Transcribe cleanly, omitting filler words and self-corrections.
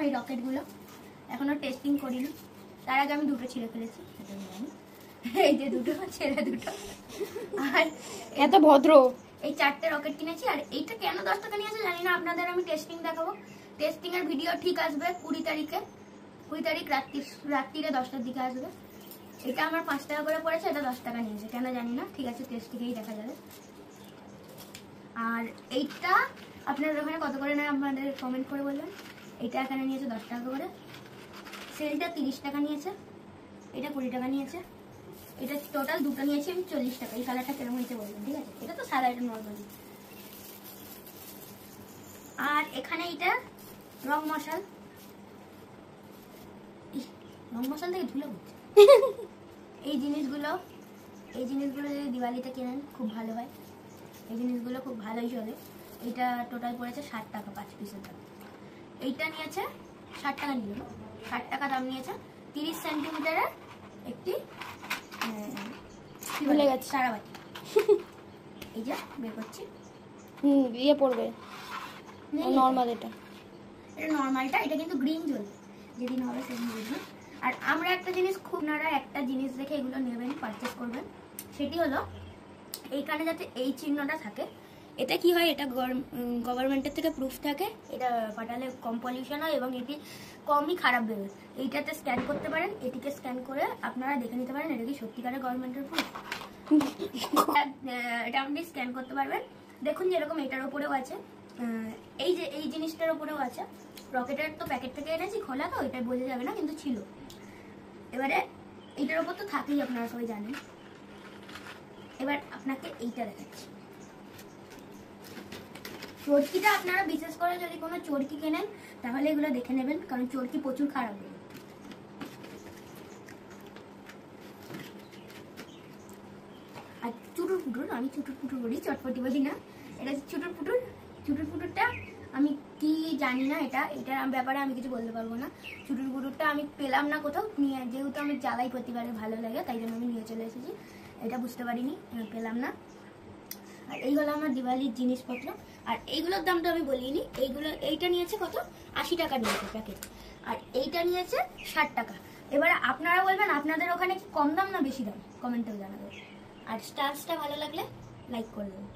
এই রকেটগুলো এখনো টেস্টিং করিনি, তার আগে আমি দুটো ছিঁড়ে ফেলেছি। এই যে দুটো ছেলে দুটো, আর এত ভদ্র। এই 4টে রকেট কিনেছি। আর এইটা কেন 10 টাকা নিয়েছে জানি না, আপনাদের আমি টেস্টিং দেখাবো। টেস্টিং এর ভিডিও ঠিক আসবে 20 তারিখে, 20 তারিখ রাত্রিরে 10টার দিকে আসবে। এটা আমার 5 টাকা করে পড়েছে, এটা 10 টাকা নিয়েছে কেন জানি না, ঠিক আছে টেস্টিংয়েই দেখা যাবে। আর এইটা আপনাদের ওখানে কত করে নেয় আপনাদের কমেন্ট করে বলবেন। এটা এখানে নিয়েছে 10 টাকা করে, সেলটা 30 টাকা নিয়েছে, এটা 20 টাকা নিয়েছে, এটা টোটাল দুটো নিয়েছি আমি 40 টাকা। এই কালারটা কেমন হয়েছে বলবেন, ঠিক আছে? এটা তো সাদা, এটা নর্মালি। আর এখানে এটা রং মশাল, রং মশাল থেকে ধুলো হচ্ছে। এই জিনিসগুলো যদি দিওয়ালিতে কেনেন খুব ভালো হয়, এই জিনিসগুলো খুব ভালোই চলে। এটা টোটাল পড়েছে 60 টাকা 5 পিসের দাম। এইটা নিয়েছে 60 টাকা, নিল 60 টাকা দাম নিয়েছে। 30 সেন্টিমিটারের একটি ভুলে গেছি সারাবাতি। এই যে বের করছি, ইয়ে পড়বে নরমাল। এটা নরমালটা, এটা কিন্তু গ্রিন জ্বলবে, যেদিন হবে সেদিন বুঝবেন। আর আমরা একটা জিনিস খুব নাড়া একটা জিনিস দেখে এগুলো নেবেন, পারচেস করবেন, সেটি হলো এইখানে যাতে এই চিহ্নটা থাকে। এটা কি হয়, এটা গভর্নমেন্টের থেকে প্রুফ থাকে, এটা পাঠালে কম পলিউশন হয় এবং এটি কমই খারাপ বেরোয়। এইটাতে স্ক্যান করতে পারেন, এটিকে স্ক্যান করে আপনারা দেখে নিতে পারেন এটা কি সত্যিকারের গভর্নমেন্টের প্রুফ। এটা আপনি স্ক্যান করতে পারবেন। দেখুন যেরকম এটার উপরেও আছে, এই যে এই জিনিসটার উপরেও আছে। রকেটের তো প্যাকেট থেকে এনেছি, খোলা তো এটা বোঝা যাবে না, কিন্তু ছিল। এবারে এইটার উপর তো থাকেই, আপনারা সবাই জানেন। এবার আপনাকে এইটা দেখাচ্ছি। চরকিটা আপনারা বিশেষ করে যদি কোনো চরকি কেনেন তাহলে এগুলো দেখে নেবেন, কারণ চরকি প্রচুর খারাপ হবে। আর চুটুর পুটুর, আমি চুটুর পুটুর বলি, চটপটি বলি না। এটা চুটুর পুটুর। চুটুর পুটুরটা আমি কি জানি না, এটার ব্যাপারে আমি কিছু বলতে পারবো না। চুটুর পুটুরটা আমি পেলাম না কোথাও, নিয়ে যেহেতু আমি জ্বালাই প্রতিবারে ভালো লাগে তাই জন্য আমি নিয়ে চলে এসেছি। এটা বুঝতে পারিনি, পেলাম না। আর এই হলো আমার দিওয়ালির জিনিসপত্র। আর এইগুলোর দামটা আমি বলিনি। এইটা নিয়েছে কত, 80 টাকা নিয়েছে প্যাকেট, আর এইটা নিয়েছে 60 টাকা। এবারে আপনারা বলবেন আপনাদের ওখানে কি কম দাম না বেশি দাম, কমেন্টেও জানাবেন। আর স্টার্সটা ভালো লাগলে লাইক করে দেবেন।